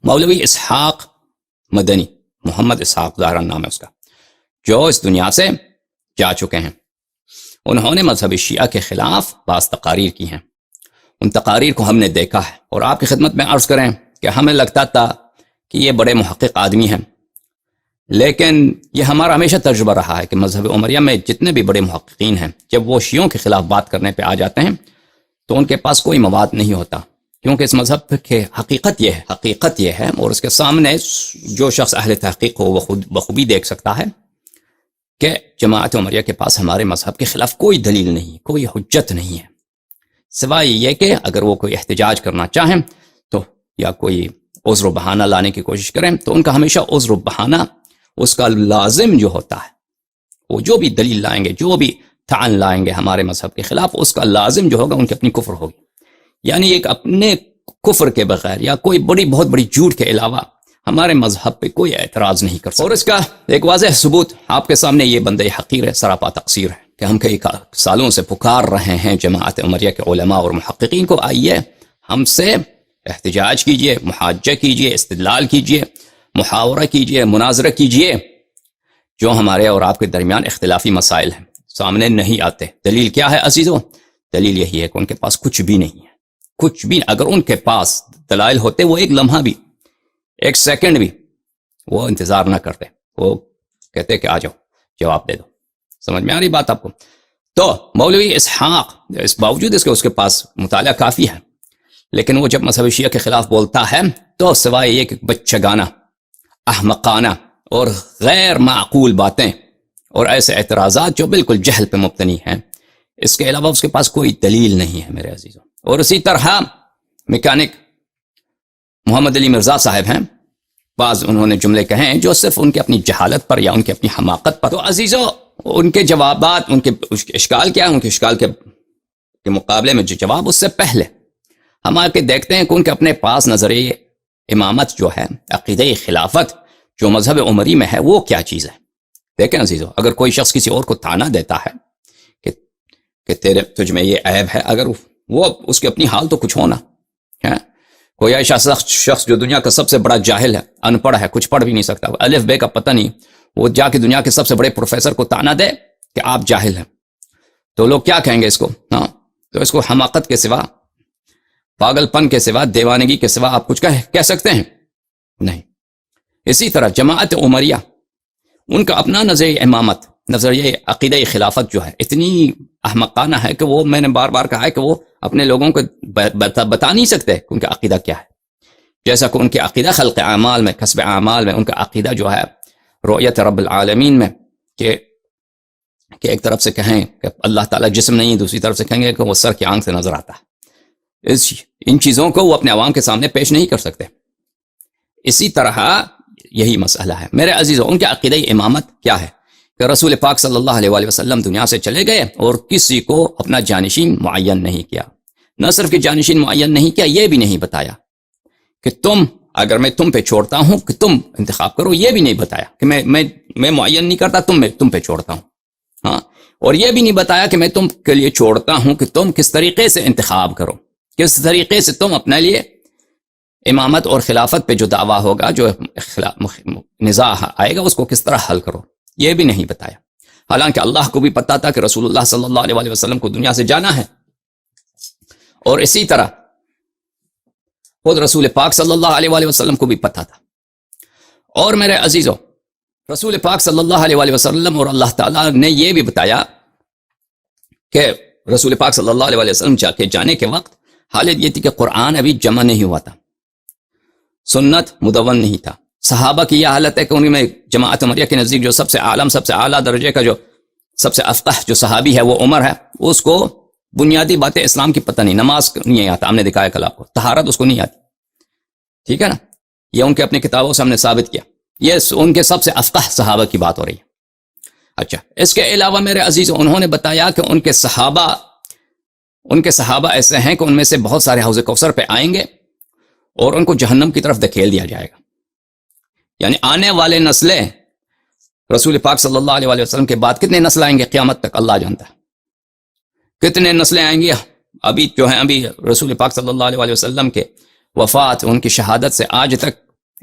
مولوی اسحاق مدنی، محمد اسحاق ظاہرا نام ہے اس کا، جو اس دنیا سے جا چکے ہیں، انہوں نے مذہب شیعہ کے خلاف بعض تقاریر کی ہیں. ان تقاریر کو ہم نے دیکھا ہے، اور آپ کی خدمت میں عرض کریں کہ ہمیں لگتا تھا کہ یہ بڑے محقق آدمی ہیں، لیکن یہ ہمارا ہمیشہ تجربہ رہا ہے کہ مذہب عمریہ میں جتنے بھی بڑے محققین ہیں، جب وہ شیعوں کے خلاف بات کرنے پہ آ جاتے ہیں تو ان کے پاس کوئی مواد نہیں ہوتا، کیونکہ اس مذہب کی حقیقت یہ ہے اور اس کے سامنے جو شخص اہل تحقیق ہو وہ خود بخوبی دیکھ سکتا ہے کہ جماعت عمریہ کے پاس ہمارے مذہب کے خلاف کوئی دلیل نہیں، کوئی حجت نہیں ہے، سوائے یہ کہ اگر وہ کوئی احتجاج کرنا چاہیں تو یا کوئی عذر و بہانہ لانے کی کوشش کریں تو ان کا ہمیشہ عذر و بہانہ اس کا لازم جو ہوتا ہے، وہ جو بھی دلیل لائیں گے، جو بھی تعان لائیں گے ہمارے مذہب کے خلاف، اس کا لازم جو ہوگا ان کی اپنی کفر ہوگی. یعنی ایک اپنے کفر کے بغیر یا کوئی بہت بڑی جھوٹ کے علاوہ ہمارے مذہب پہ کوئی اعتراض نہیں کر سکتا. اور اس کا ایک واضح ثبوت آپ کے سامنے یہ بندے حقیر ہے، سراپا تقصیر ہے کہ ہم کئی سالوں سے پکار رہے ہیں جماعت عمریہ کے علماء اور محققین کو، آئیے ہم سے احتجاج کیجئے، محاجہ کیجئے، استدلال کیجئے، محاورہ کیجئے، مناظرہ کیجئے. جو ہمارے اور آپ کے درمیان اختلافی مسائل ہیں سامنے نہیں آتے. دلیل کیا ہے عزیزو؟ دلیل یہی ہے کہ ان کے پاس کچھ بھی نہیں ہے، کچھ بھی. اگر ان کے پاس دلائل ہوتے وہ ایک لمحہ بھی، ایک سیکنڈ بھی وہ انتظار نہ کرتے، وہ کہتے کہ آ جاؤ جواب دے دو. سمجھ میں آ رہی بات آپ کو؟ تو مولوی اسحاق اس باوجود اس کے اس کے پاس مطالعہ کافی ہے، لیکن وہ جب مذہب شیعہ کے خلاف بولتا ہے تو سوائے یہ کہ بچگانہ، احمقانہ اور غیر معقول باتیں اور ایسے اعتراضات جو بالکل جہل پہ مبتنی ہیں، اس کے علاوہ اس کے پاس کوئی دلیل نہیں ہے میرے عزیزوں. اور اسی طرح میکینک محمد علی مرزا صاحب ہیں، بعض انہوں نے جملے کہے ہیں جو صرف ان کے اپنی جہالت پر یا ان کی اپنی حماقت پر. تو عزیزوں ان کے جوابات، ان کے اشکال کیا ہے؟ ان کے اشکال کے مقابلے میں جو جواب اس سے پہلے ہم آ کے دیکھتے ہیں کہ ان کے اپنے پاس نظریہ امامت جو ہے، عقیدہ خلافت جو مذہب عمری میں ہے، وہ کیا چیز ہے. دیکھیں عزیزو، اگر کوئی شخص کسی اور کو تانا دیتا ہے کہ تجھ میں یہ عیب ہے، اگر وہ اس کی اپنی حال تو کچھ ہونا ہے. کوئی ایسا شخص جو دنیا کا سب سے بڑا جاہل ہے، ان پڑھ ہے، کچھ پڑھ بھی نہیں سکتا، الف بے کا پتہ نہیں، وہ جا کے دنیا کے سب سے بڑے پروفیسر کو تانا دے کہ آپ جاہل ہیں، تو لوگ کیا کہیں گے اس کو؟ ہاں، تو اس کو حماقت کے سوا، پاگل پن کے سوا، دیوانگی کے سوا آپ کچھ کہہ سکتے ہیں؟ نہیں. اسی طرح جماعت عمریہ، ان کا اپنا نظریہ امامت، نظریہ عقیدہ خلافت جو ہے اتنی احمقانہ ہے کہ وہ، میں نے بار بار کہا ہے کہ وہ اپنے لوگوں کو بتا نہیں سکتے کہ ان کا عقیدہ کیا ہے. جیسا کہ ان کے عقیدہ خلق اعمال میں، کسب اعمال میں، ان کا عقیدہ جو ہے رؤیت رب العالمین میں، کہ ایک طرف سے کہیں کہ اللہ تعالیٰ جسم نہیں، دوسری طرف سے کہیں گے کہ وہ سر کی آنکھ سے نظر آتا ہے. ان چیزوں کو وہ اپنے عوام کے سامنے پیش نہیں کر سکتے. اسی طرح یہی مسئلہ ہے میرے عزیزوں. ان کے عقیدہ امامت کیا ہے کہ رسول پاک صلی اللہ علیہ وآلہ وسلم دنیا سے چلے گئے اور کسی کو اپنا جانشین معین نہیں کیا. نہ صرف کہ جانشین معین نہیں کیا، یہ بھی نہیں بتایا کہ اگر میں تم پہ چھوڑتا ہوں کہ تم انتخاب کرو، یہ بھی نہیں بتایا کہ میں معین نہیں کرتا، تم پہ چھوڑتا ہوں. ہاں، اور یہ بھی نہیں بتایا کہ میں تم کے لیے چھوڑتا ہوں کہ تم کس طریقے سے انتخاب کرو، کس طریقے سے تم اپنے لیے امامت اور خلافت پہ جو دعویٰ ہوگا، جو نزاع آئے گا، اس کو کس طرح حل کرو، یہ بھی نہیں بتایا. حالانکہ اللہ کو بھی پتا تھا کہ رسول اللہ صلی اللہ علیہ وآلہ وسلم کو دنیا سے جانا ہے، اور اسی طرح خود رسول پاک صلی اللہ علیہ وآلہ وسلم کو بھی پتا تھا. اور میرے عزیزو، رسول پاک صلی اللہ علیہ وآلہ وسلم اور اللہ تعالیٰ نے یہ بھی بتایا کہ رسول پاک صلی اللہ علیہ وآلہ وسلم جانے کے وقت حالت یہ تھی کہ قرآن ابھی جمع نہیں ہوا تھا، سنت مدون نہیں تھا. صحابہ کی یہ حالت ہے کہ ان میں جماعت عمریہ کے نزدیک جو سب سے عالم، سب سے اعلیٰ درجے کا، جو سب سے افقہ جو صحابی ہے وہ عمر ہے. اس کو بنیادی باتیں اسلام کی پتہ نہیں، نماز نہیں آتا، ہم نے دکھایا کل آپ کو، طہارت اس کو نہیں آتی. ٹھیک ہے نا، یہ ان کے اپنی کتابوں سے ہم نے ثابت کیا، یہ ان کے سب سے افقہ صحابہ کی بات ہو رہی ہے. اچھا، اس کے علاوہ میرے عزیز، انہوں نے بتایا کہ ان کے صحابہ ایسے ہیں کہ ان میں سے بہت سارے حوض کوثر پہ آئیں گے اور ان کو جہنم کی طرف دھکیل دیا جائے گا. یعنی آنے والے نسلیں، رسول پاک صلی اللہ علیہ وسلم کے بعد کتنے نسل آئیں گے قیامت تک اللہ جانتا ہے، کتنے نسلیں آئیں گی. ابھی جو ہیں، ابھی رسول پاک صلی اللہ علیہ وسلم کے وفات، ان کی شہادت سے آج تک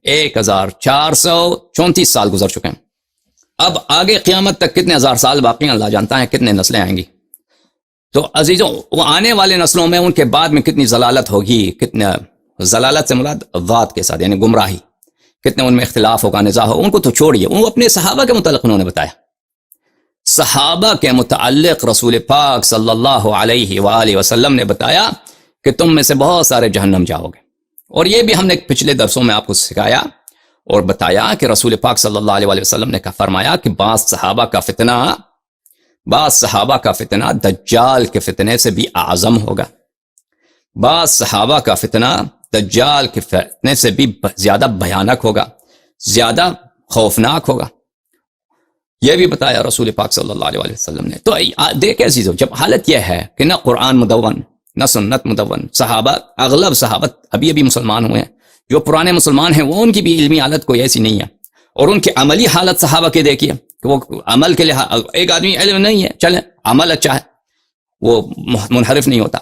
1434 سال گزر چکے ہیں. اب آگے قیامت تک کتنے ہزار سال باقی ہیں اللہ جانتا ہے، کتنے نسلیں آئیں گی. تو عزیزوں وہ آنے والے نسلوں میں ان کے بعد میں کتنی ضلالت ہوگی، کتنے ضلالت سے مراد ذات کے ساتھ یعنی گمراہی، کتنے ان میں اختلاف ہوگا، نزاع ہوگا. ان کو تو چھوڑیے، وہ اپنے صحابہ کے متعلق انہوں نے بتایا. صحابہ کے متعلق رسول پاک صلی اللہ علیہ وآلہ وسلم نے بتایا کہ تم میں سے بہت سارے جہنم جاؤ گے. اور یہ بھی ہم نے پچھلے درسوں میں آپ کو سکھایا اور بتایا کہ رسول پاک صلی اللہ علیہ وآلہ وسلم نے فرمایا کہ بعض صحابہ کا فتنہ دجال کے فتنے سے بھی اعظم ہوگا. بعض صحابہ کا فتنہ دجال کے فتنے سے بھی زیادہ بھیانک ہوگا، زیادہ خوفناک ہوگا. یہ بھی بتایا رسول پاک صلی اللہ علیہ وسلم نے. تو دیکھیں عزیزو، جب حالت یہ ہے کہ نہ قرآن مدون نہ سنت مدون، صحابہ اغلب صحابہ ابھی مسلمان ہوئے ہیں، جو پرانے مسلمان ہیں وہ ان کی بھی علمی حالت کوئی ایسی نہیں ہے، اور ان کی عملی حالت صحابہ کے دیکھیے کہ وہ عمل کے لحاظ، ایک آدمی علم نہیں ہے چلیں عمل اچھا ہے وہ منحرف نہیں ہوتا،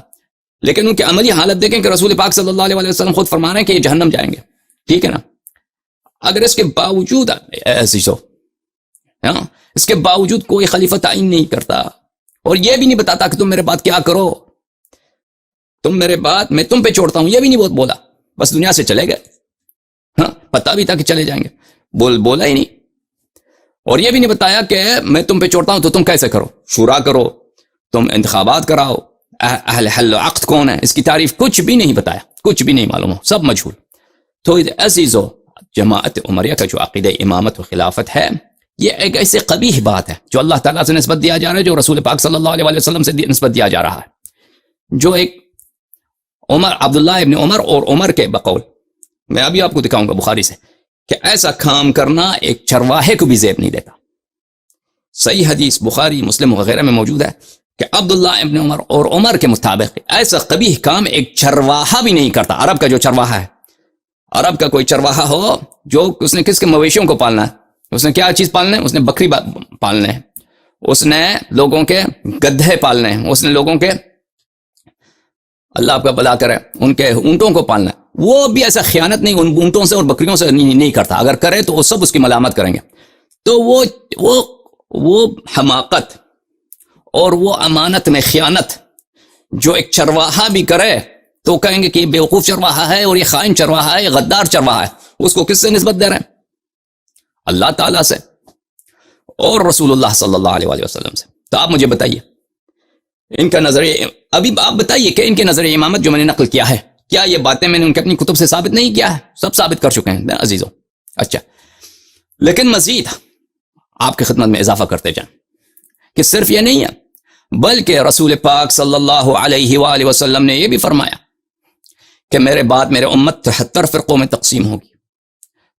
لیکن ان کی عملی حالت دیکھیں کہ رسول پاک صلی اللہ علیہ وسلم خود فرما رہے ہیں کہ یہ جہنم جائیں گے. ٹھیک ہے نا. اگر اس کے باوجود اس کے باوجود کوئی خلیفہ تعین نہیں کرتا اور یہ بھی نہیں بتاتا کہ تم میرے بعد کیا کرو، تم میرے بعد میں تم پہ چھوڑتا ہوں، یہ بھی نہیں بولا، بس دنیا سے چلے گئے. ہاں پتا بھی تھا کہ چلے جائیں گے، بولا ہی نہیں. اور یہ بھی نہیں بتایا کہ میں تم پہ چھوڑتا ہوں تو تم کیسے کرو، شورا کرو، تم انتخابات کراؤ، اہل حل و عقد کون ہے، اس کی تعریف کچھ بھی نہیں بتایا، کچھ بھی نہیں معلوم ہو، سب مجہول. تو عزیزو، جماعت عمریہ کا جو عقیدہ امامت و خلافت ہے، یہ ایک ایسی قبیح بات ہے جو اللہ تعالیٰ سے نسبت دیا جا رہا ہے، جو رسول پاک صلی اللہ علیہ وسلم سے نسبت دیا جا رہا ہے. جو ایک عبداللہ ابن عمر اور عمر کے بقول، میں ابھی آپ کو دکھاؤں گا بخاری سے، کہ ایسا کام کرنا ایک چرواہے کو بھی زیب نہیں دیتا. صحیح حدیث بخاری مسلم وغیرہ میں موجود ہے کہ عبداللہ ابن عمر اور عمر کے مطابق ایسا قبیح کام ایک چرواہا بھی نہیں کرتا. عرب کا جو چرواہا ہے، عرب کا کوئی چرواہا ہو جو اس نے کس کے مویشیوں کو پالنا ہے، اس نے کیا چیز پالنا ہے، اس نے بکری پالنے ہیں، اس نے لوگوں کے گدھے پالنے ہیں، اس نے لوگوں کے، اللہ آپ کا بھلا کرے، ان کے اونٹوں کو پالنا ہے. وہ بھی ایسا خیانت نہیں ان اونٹوں سے اور بکریوں سے نہیں کرتا. اگر کرے تو وہ سب اس کی ملامت کریں گے. تو وہ حماقت اور وہ امانت میں خیانت جو ایک چرواہا بھی کرے تو کہیں گے کہ یہ بیوقوف چرواہا ہے اور یہ خائن چرواہا ہے، یہ غدار چرواہا ہے. اس کو کس سے نسبت دے رہے ہیں؟ اللہ تعالیٰ سے اور رسول اللہ صلی اللہ علیہ وسلم سے. تو آپ مجھے بتائیے ان کا نظریہ، ابھی آپ بتائیے کہ ان کے نظریہ امامت جو میں نے نقل کیا ہے، کیا یہ باتیں میں نے ان کے اپنی کتب سے ثابت نہیں کیا ہے؟ سب ثابت کر چکے ہیں عزیزوں. اچھا، لیکن مزید آپ کی خدمت میں اضافہ کرتے جائیں کہ صرف یہ نہیں ہے، بلکہ رسول پاک صلی اللہ علیہ وآلہ وسلم نے یہ بھی فرمایا کہ میرے بعد میرے امت 73 فرقوں میں تقسیم ہوگی.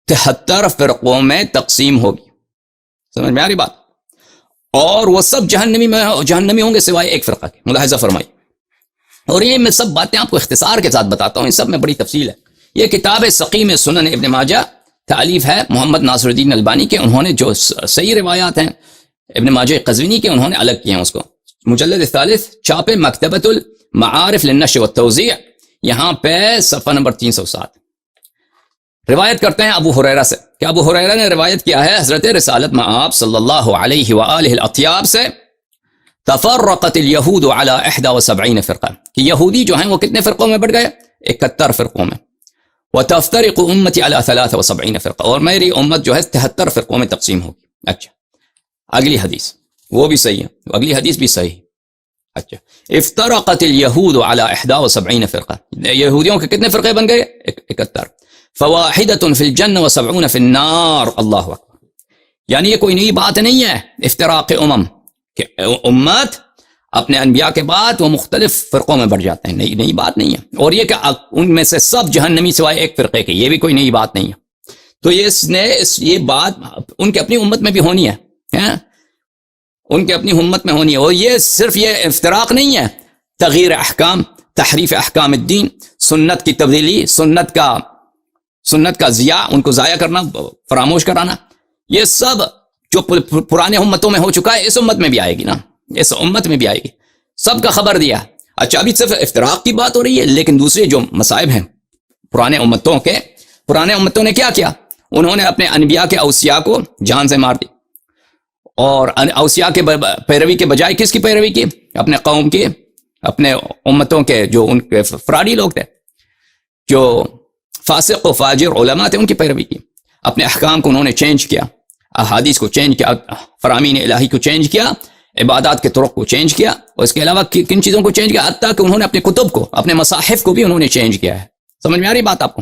73 فرقوں میں تقسیم ہوگی. سمجھ میں آ رہی بات؟ اور وہ سب جہنمی ہوں گے سوائے ایک فرقہ کے. ملاحظہ فرمائی. اور یہ میں سب باتیں آپ کو اختصار کے ساتھ بتاتا ہوں، ان سب میں بڑی تفصیل ہے. یہ کتاب سقیم سنن ابن ماجہ تالیف ہے محمد ناصر الدین البانی کے. انہوں نے جو صحیح روایات ہیں ابن ماجہ قزوینی کے، انہوں نے الگ کیے ہیں اس کو. مجلد الثالث، چھاپے مکتبۃ المعارف للنشر والتوزیع، یہاں پہ صفحہ نمبر 307. روایت کرتے ہیں ابو ہریرہ سے کہ ابو ہریرہ نے روایت کیا ہے حضرت رسالت مآب صلی اللہ علیہ وآلہ الاطیاب سے، تفرقت الیہود علی 71 فرقہ، کہ یہودی جو ہیں وہ کتنے فرقوں میں بڑھ گئے؟ 71 فرقوں میں. وتفترق امتی علی 73 فرقہ، اور میری امت جو ہے 73 فرقوں میں تقسیم ہوگی. اچھا، اگلی حدیث وہ بھی صحیح ہے، اگلی حدیث بھی صحیح. اچھا، افترقت الیہود علی 71 فرقہ، یہودیوں کے کتنے فرقے بن گئے؟ 71. فواحدۃ فی الجنہ و70 فی النار. اللہ اکبر. یعنی یہ کوئی نئی بات نہیں ہے افتراق امم، کہ امت اپنے انبیاء کے بعد وہ مختلف فرقوں میں بڑھ جاتے ہیں. نئی بات نہیں ہے. اور یہ کہ ان میں سے سب جہنمی سوائے ایک فرقے کے، یہ بھی کوئی نئی بات نہیں ہے. تو یہ بات ان کے اپنی امت میں بھی ہونی ہے، ان کے اپنی امت میں ہونی ہے. اور یہ صرف یہ افتراق نہیں ہے، تغییر احکام، تحریف احکام الدین، سنت کی تبدیلی، سنت کا ضیاع، ان کو ضائع کرنا، فراموش کرانا، یہ سب جو پرانے امتوں میں ہو چکا ہے اس امت میں بھی آئے گی نا، اس امت میں بھی آئے گی. سب کا خبر دیا. اچھا، ابھی صرف افتراق کی بات ہو رہی ہے، لیکن دوسرے جو مصائب ہیں پرانے امتوں کے، پرانے امتوں نے کیا کیا؟ انہوں نے اپنے انبیاء کے اوصیاء کو جان سے مار دی، اور اوصیاء کے پیروی کے بجائے کس کی پیروی کی؟ اپنے قوم کی، اپنے امتوں کے جو ان کے فراڈی لوگ تھے، جو فاسق و فاجر علماء تھے، ان کی پیروی کی۔ اپنے احکام کو انہوں نے چینج کیا، احادیث کو چینج کیا، فرامین الہی کو چینج کیا، عبادات کے طرق کو چینج کیا، اور اس کے علاوہ کن چیزوں کو چینج کیا؟ حتیٰ کہ انہوں نے اپنے کتب کو، اپنے مصاحف کو بھی انہوں نے چینج کیا ہے۔ سمجھ میں آ رہی بات آپ کو؟